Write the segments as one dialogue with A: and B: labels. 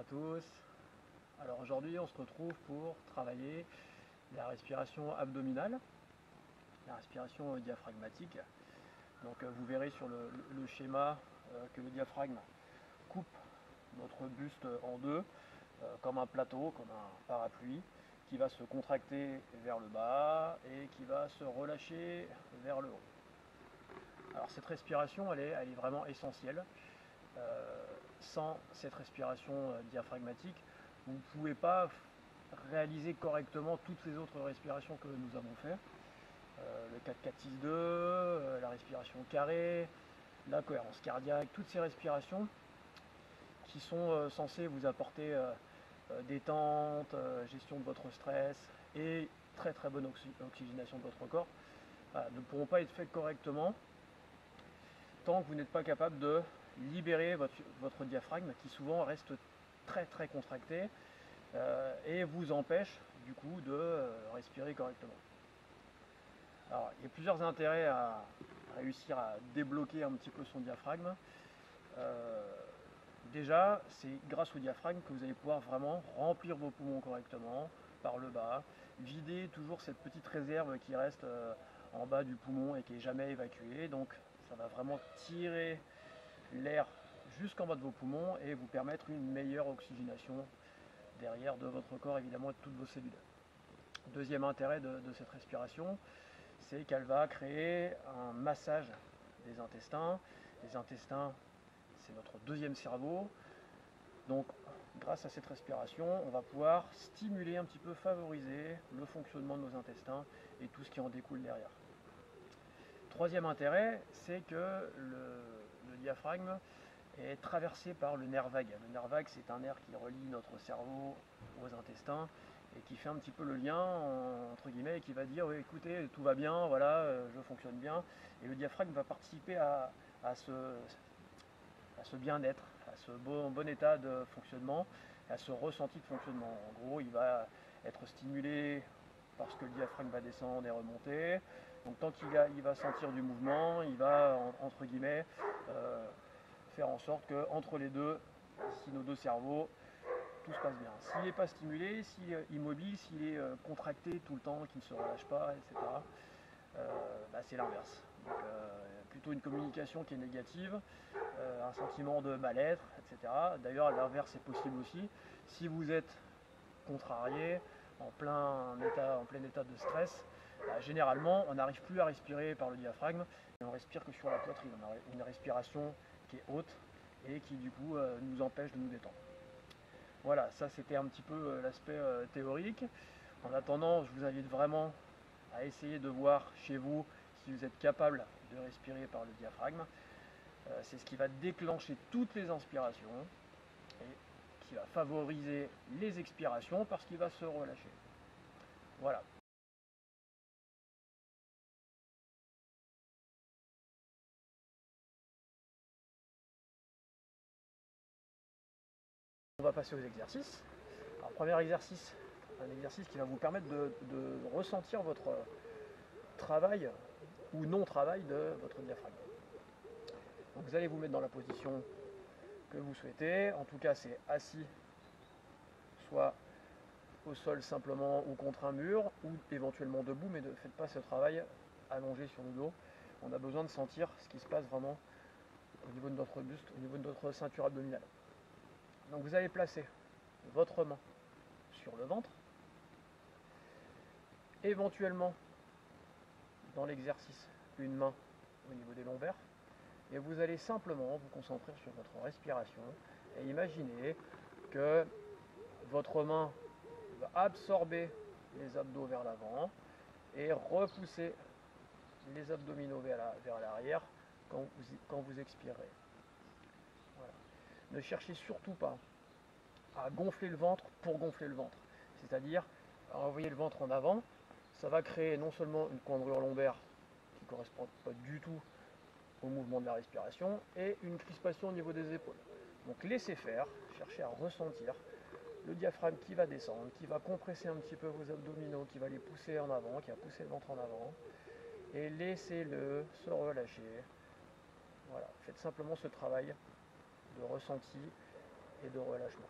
A: à tous. Alors aujourd'hui on se retrouve pour travailler la respiration abdominale, la respiration diaphragmatique. Donc vous verrez sur le schéma que le diaphragme coupe notre buste en deux, comme un plateau, comme un parapluie, qui va se contracter vers le bas et qui va se relâcher vers le haut. Alors cette respiration elle est vraiment essentielle. Sans cette respiration diaphragmatique, vous ne pouvez pas réaliser correctement toutes les autres respirations que nous avons fait. Le 4-4-6-2, la respiration carrée, la cohérence cardiaque, toutes ces respirations qui sont censées vous apporter détente, gestion de votre stress et très bonne oxygénation de votre corps, ne pourront pas être faites correctement tant que vous n'êtes pas capable de libérer votre diaphragme qui souvent reste très contracté et vous empêche du coup de respirer correctement. Alors il y a plusieurs intérêts à réussir à débloquer un petit peu son diaphragme. Déjà, c'est grâce au diaphragme que vous allez pouvoir vraiment remplir vos poumons correctement par le bas, vider toujours cette petite réserve qui reste en bas du poumon et qui n'est jamais évacuée. Donc ça va vraiment tirer l'air jusqu'en bas de vos poumons et vous permettre une meilleure oxygénation derrière de votre corps, évidemment, et de toutes vos cellules. Deuxième intérêt de cette respiration, c'est qu'elle va créer un massage des intestins. Les intestins, c'est notre deuxième cerveau. Donc, grâce à cette respiration, on va pouvoir stimuler un petit peu, favoriser le fonctionnement de nos intestins et tout ce qui en découle derrière. Troisième intérêt, c'est que le diaphragme est traversé par le nerf vague. Le nerf vague, c'est un nerf qui relie notre cerveau aux intestins et qui fait un petit peu le lien, entre guillemets, et qui va dire, oui, écoutez, tout va bien, voilà, je fonctionne bien. Et le diaphragme va participer à ce bien-être, à ce bon état de fonctionnement, à ce ressenti de fonctionnement. En gros, il va être stimulé parce que le diaphragme va descendre et remonter. Donc tant qu'il va sentir du mouvement, il va, entre guillemets, faire en sorte qu'entre les deux, ici nos deux cerveaux, tout se passe bien. S'il n'est pas stimulé, s'il est immobile, s'il est contracté tout le temps, qu'il ne se relâche pas, etc., c'est l'inverse. Donc plutôt une communication qui est négative, un sentiment de mal-être, etc. D'ailleurs, l'inverse est possible aussi. Si vous êtes contrarié, en plein état de stress, généralement on n'arrive plus à respirer par le diaphragme et on respire que sur la poitrine. On a une respiration qui est haute et qui du coup nous empêche de nous détendre. Voilà, ça c'était un petit peu l'aspect théorique. En attendant, je vous invite vraiment à essayer de voir chez vous si vous êtes capable de respirer par le diaphragme. C'est ce qui va déclencher toutes les inspirations et qui va favoriser les expirations parce qu'il va se relâcher. Voilà. On va passer aux exercices. Alors, premier exercice, un exercice qui va vous permettre de ressentir votre travail ou non-travail de votre diaphragme. Donc vous allez vous mettre dans la position que vous souhaitez. En tout cas, c'est assis, soit au sol simplement ou contre un mur, ou éventuellement debout, mais ne faites pas ce travail allongé sur le dos. On a besoin de sentir ce qui se passe vraiment au niveau de notre buste, au niveau de notre ceinture abdominale. Donc vous allez placer votre main sur le ventre, éventuellement dans l'exercice une main au niveau des lombaires, et vous allez simplement vous concentrer sur votre respiration et imaginer que votre main va absorber les abdos vers l'avant et repousser les abdominaux vers l'arrière quand vous expirez. Voilà. Ne cherchez surtout pas à gonfler le ventre pour gonfler le ventre. C'est-à-dire à envoyer le ventre en avant, ça va créer non seulement une cambrure lombaire qui ne correspond pas du tout au mouvement de la respiration et une crispation au niveau des épaules. Donc laissez faire, cherchez à ressentir le diaphragme qui va descendre, qui va compresser un petit peu vos abdominaux, qui va les pousser en avant, qui va pousser le ventre en avant, et laissez-le se relâcher. Voilà, faites simplement ce travail de ressenti et de relâchement.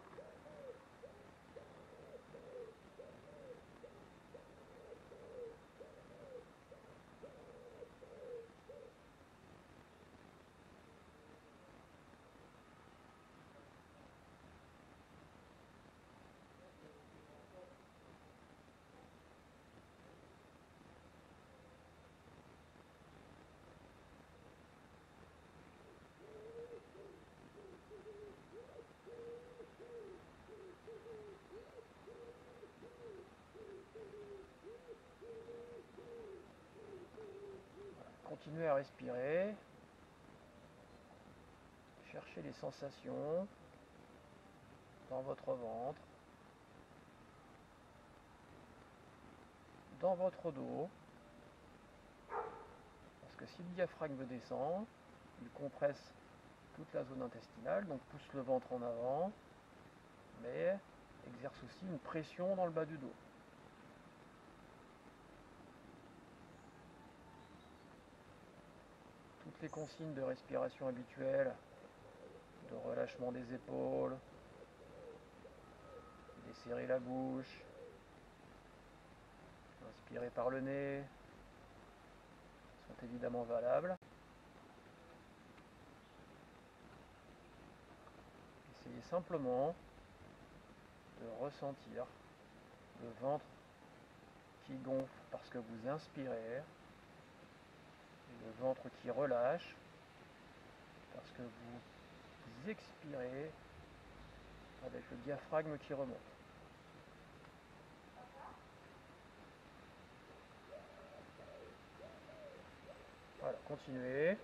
A: continuez à respirer. Cherchez les sensations dans votre ventre, dans votre dos. Parce que si le diaphragme descend, il compresse toute la zone intestinale, donc pousse le ventre en avant, mais exerce aussi une pression dans le bas du dos. Toutes les consignes de respiration habituelles, de relâchement des épaules, desserrer la bouche, inspirer par le nez, sont évidemment valables. Essayez simplement de ressentir le ventre qui gonfle parce que vous inspirez et le ventre qui relâche parce que vous expirez avec le diaphragme qui remonte. Voilà, continuez.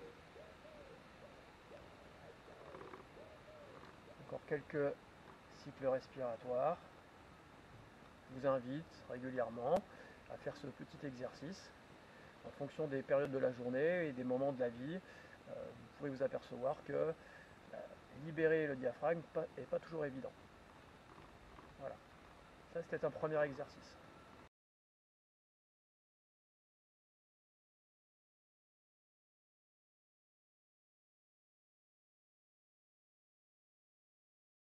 A: Encore quelques cycles respiratoires. Je vous invite régulièrement à faire ce petit exercice en fonction des périodes de la journée et des moments de la vie. Vous pouvez vous apercevoir que libérer le diaphragme n'est pas toujours évident. Voilà, ça c'était un premier exercice.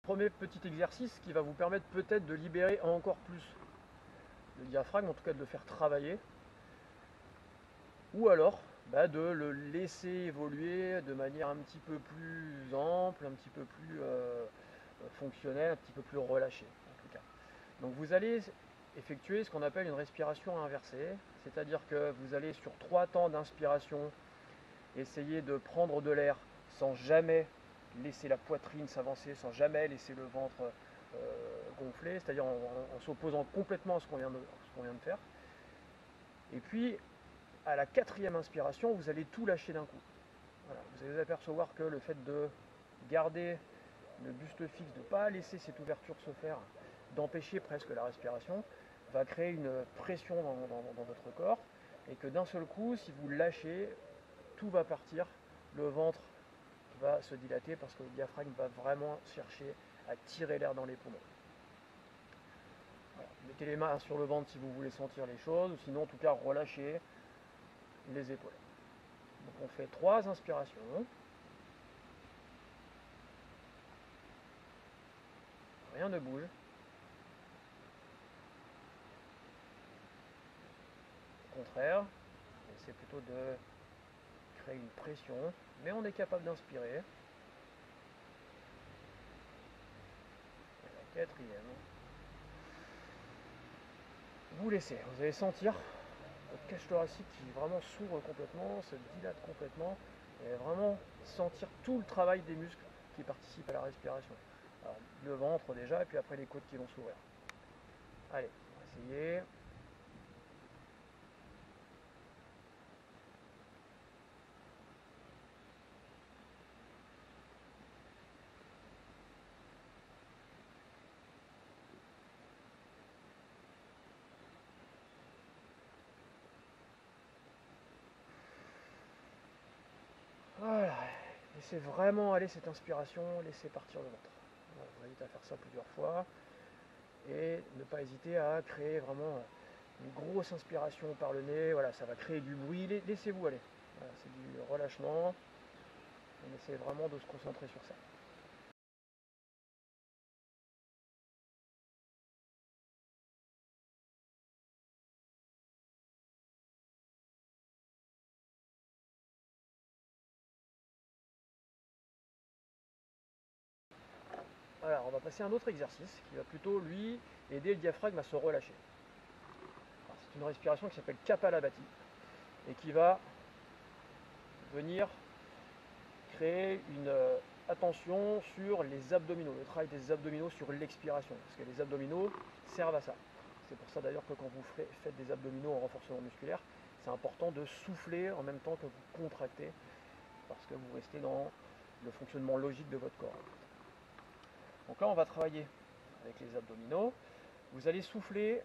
A: Premier petit exercice qui va vous permettre peut-être de libérer encore plus le diaphragme, en tout cas de le faire travailler, ou alors de le laisser évoluer de manière un petit peu plus ample, un petit peu plus fonctionnelle, un petit peu plus relâchée en tout cas. Donc vous allez effectuer ce qu'on appelle une respiration inversée, c'est-à-dire que vous allez sur 3 temps d'inspiration essayer de prendre de l'air sans jamais laisser la poitrine s'avancer, sans jamais laisser le ventre gonfler, c'est-à-dire en s'opposant complètement à ce qu'on vient de faire. Et puis, à la 4e inspiration, vous allez tout lâcher d'un coup. Voilà, vous allez vous apercevoir que le fait de garder le buste fixe, de ne pas laisser cette ouverture se faire, d'empêcher presque la respiration, va créer une pression dans votre corps, et que d'un seul coup, si vous lâchez, tout va partir, le ventre va se dilater parce que le diaphragme va vraiment chercher à tirer l'air dans les poumons. Voilà. Mettez les mains sur le ventre si vous voulez sentir les choses, ou sinon en tout cas relâchez les épaules. Donc on fait 3 inspirations. Rien ne bouge. Au contraire, c'est plutôt de créer une pression, mais on est capable d'inspirer. La 4e. Vous laissez, vous allez sentir votre cage thoracique qui vraiment s'ouvre complètement, se dilate complètement, et vraiment sentir tout le travail des muscles qui participent à la respiration. Alors le ventre déjà, et puis après les côtes qui vont s'ouvrir. Allez, on va essayer. Voilà, laissez vraiment aller cette inspiration, laissez partir le ventre. Voilà, je vous invite à faire ça plusieurs fois et ne pas hésiter à créer vraiment une grosse inspiration par le nez. Voilà, ça va créer du bruit, laissez-vous aller. Voilà, c'est du relâchement. On essaie vraiment de se concentrer sur ça. Voilà, on va passer à un autre exercice qui va plutôt, lui, aider le diaphragme à se relâcher. C'est une respiration qui s'appelle Kapalabhati et qui va venir créer une attention sur les abdominaux, le travail des abdominaux sur l'expiration, parce que les abdominaux servent à ça. C'est pour ça d'ailleurs que quand vous faites des abdominaux en renforcement musculaire, c'est important de souffler en même temps que vous contractez, parce que vous restez dans le fonctionnement logique de votre corps. Donc là, on va travailler avec les abdominaux. Vous allez souffler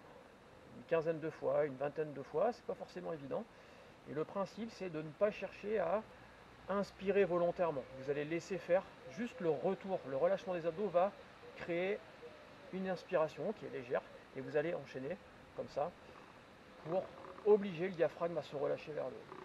A: une quinzaine de fois, une vingtaine de fois, c'est pas forcément évident. Et le principe, c'est de ne pas chercher à inspirer volontairement. Vous allez laisser faire, juste le retour, le relâchement des abdos va créer une inspiration qui est légère, et vous allez enchaîner comme ça pour obliger le diaphragme à se relâcher vers le haut.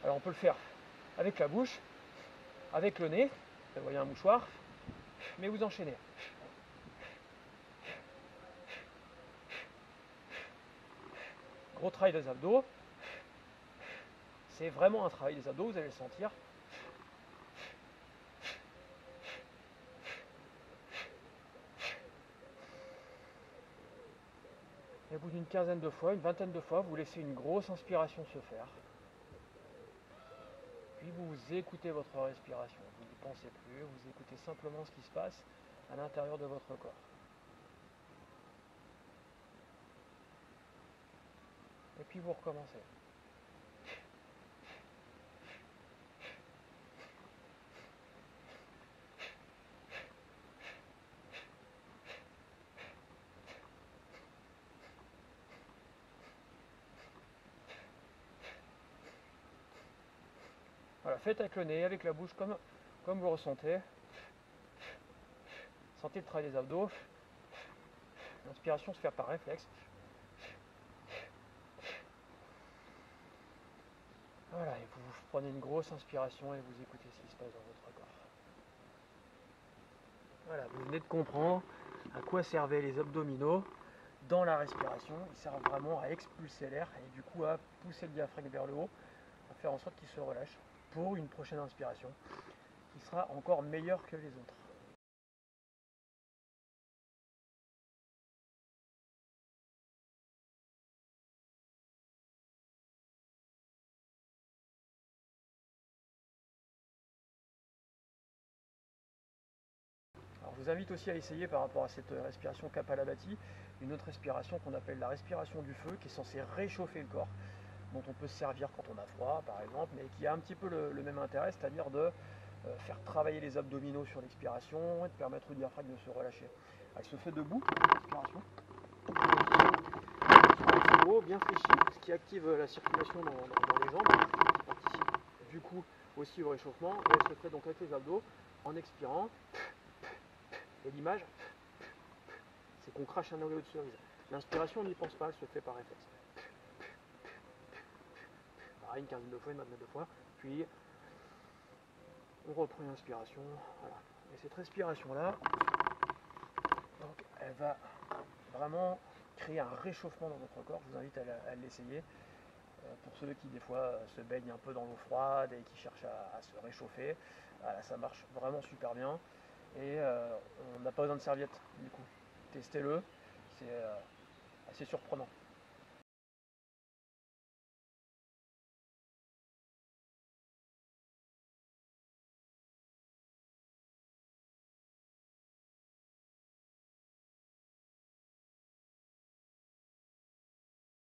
A: Alors on peut le faire avec la bouche, avec le nez, vous voyez un mouchoir, mais vous enchaînez. Gros travail des abdos, c'est vraiment un travail des abdos, vous allez le sentir. Et au bout d'une quinzaine de fois, une vingtaine de fois, vous laissez une grosse inspiration se faire. Puis vous écoutez votre respiration, vous n'y pensez plus, vous écoutez simplement ce qui se passe à l'intérieur de votre corps. Et puis vous recommencez. Voilà, faites avec le nez, avec la bouche, comme vous ressentez. Sentez le travail des abdos. L'inspiration se fait par réflexe. Voilà, et vous prenez une grosse inspiration et vous écoutez ce qui se passe dans votre corps. Voilà, vous venez de comprendre à quoi servaient les abdominaux dans la respiration. Ils servent vraiment à expulser l'air et du coup à pousser le diaphragme vers le haut, à faire en sorte qu'il se relâche pour une prochaine inspiration qui sera encore meilleure que les autres. Alors, je vous invite aussi à essayer par rapport à cette respiration Kapalabhati, une autre respiration qu'on appelle la respiration du feu, qui est censée réchauffer le corps, dont on peut se servir quand on a froid par exemple, mais qui a un petit peu le même intérêt, c'est-à-dire de faire travailler les abdominaux sur l'expiration et de permettre au diaphragme de se relâcher. Elle se fait debout, l'expiration, bien fléchi, ce qui active la circulation dans les jambes, qui participe du coup aussi au réchauffement, et elle se fait donc avec les abdos en expirant. Et l'image, c'est qu'on crache un oléo de cerise. L'inspiration, on n'y pense pas, elle se fait par réflexe. Pareil, une quinzaine de fois, une vingtaine de fois, puis on reprend une inspiration, voilà. Et cette respiration-là, donc, elle va vraiment créer un réchauffement dans votre corps. Je vous invite à l'essayer. Pour ceux qui, des fois, se baignent un peu dans l'eau froide et qui cherchent à se réchauffer, voilà, ça marche vraiment super bien. Et on n'a pas besoin de serviette, du coup. Testez-le, c'est assez surprenant.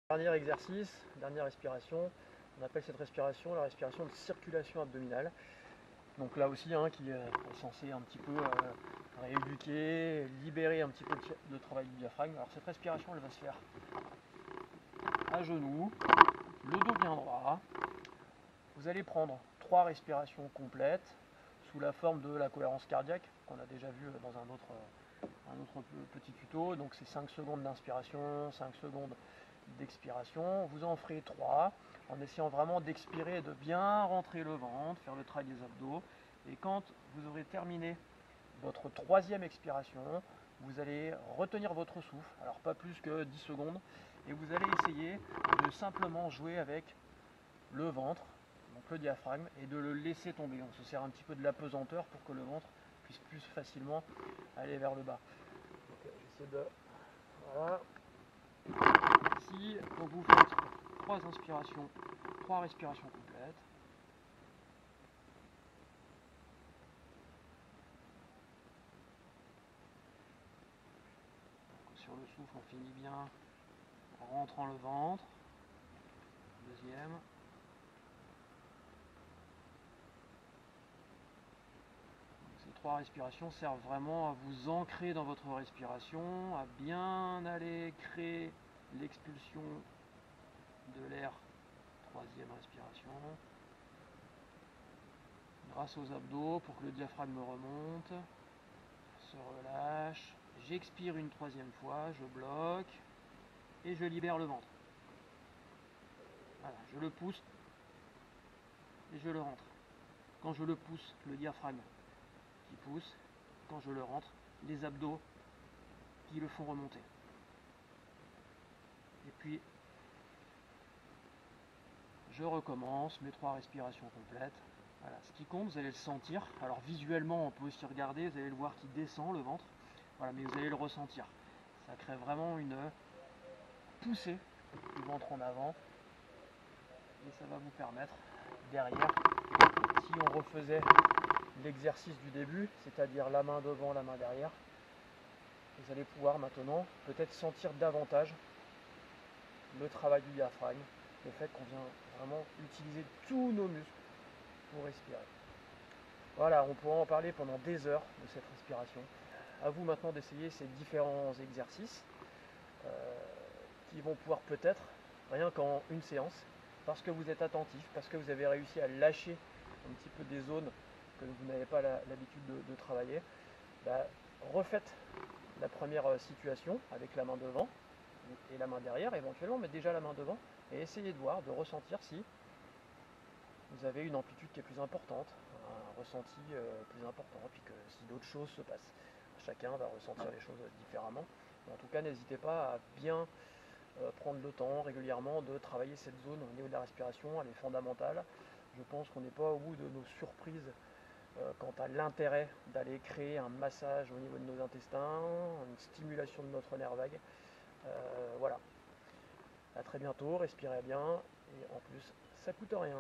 A: Dernier exercice, dernière respiration, on appelle cette respiration la respiration de circulation abdominale. Donc là aussi, qui est censé un petit peu rééduquer, libérer un petit peu le travail du diaphragme. Alors cette respiration, elle va se faire à genoux, le dos bien droit. Vous allez prendre 3 respirations complètes sous la forme de la cohérence cardiaque qu'on a déjà vu dans un autre petit tuto. Donc c'est 5 secondes d'inspiration, 5 secondes d'expiration. Vous en ferez 3 en essayant vraiment d'expirer et de bien rentrer le ventre, faire le travail des abdos. Et quand vous aurez terminé votre 3e expiration, vous allez retenir votre souffle, alors pas plus que 10 secondes, et vous allez essayer de simplement jouer avec le ventre, donc le diaphragme, et de le laisser tomber. On se sert un petit peu de l'apesanteur pour que le ventre puisse plus facilement aller vers le bas. J'essaie de... Voilà. Ici, donc vous faites 3 inspirations, 3 respirations complètes. souffle, on finit bien en rentrant le ventre. Deuxième. Ces 3 respirations servent vraiment à vous ancrer dans votre respiration, à bien aller créer l'expulsion de l'air. 3e respiration. Grâce aux abdos pour que le diaphragme remonte, se relâche. J'expire une 3e fois, je bloque et je libère le ventre. Voilà, je le pousse et je le rentre. Quand je le pousse, le diaphragme qui pousse. Quand je le rentre, les abdos qui le font remonter. Et puis, je recommence mes 3 respirations complètes. Voilà, ce qui compte, vous allez le sentir. Alors visuellement, on peut aussi regarder, vous allez le voir qui descend le ventre. Voilà, mais vous allez le ressentir. Ça crée vraiment une poussée du ventre en avant. Et ça va vous permettre, derrière, si on refaisait l'exercice du début, c'est-à-dire la main devant, la main derrière, vous allez pouvoir maintenant peut-être sentir davantage le travail du diaphragme, le fait qu'on vient vraiment utiliser tous nos muscles pour respirer. Voilà, on pourra en parler pendant des heures de cette respiration. À vous maintenant d'essayer ces différents exercices qui vont pouvoir peut-être, rien qu'en une séance, parce que vous êtes attentif, parce que vous avez réussi à lâcher un petit peu des zones que vous n'avez pas l'habitude de travailler, refaites la première situation avec la main devant et la main derrière éventuellement, mais déjà la main devant, et essayez de voir, de ressentir si vous avez une amplitude qui est plus importante, un ressenti plus important, puis que si d'autres choses se passent. Chacun va ressentir les choses différemment. Mais en tout cas, n'hésitez pas à bien prendre le temps régulièrement de travailler cette zone au niveau de la respiration, elle est fondamentale. Je pense qu'on n'est pas au bout de nos surprises quant à l'intérêt d'aller créer un massage au niveau de nos intestins, une stimulation de notre nerf vague. Voilà. À très bientôt, respirez bien et en plus ça coûte rien.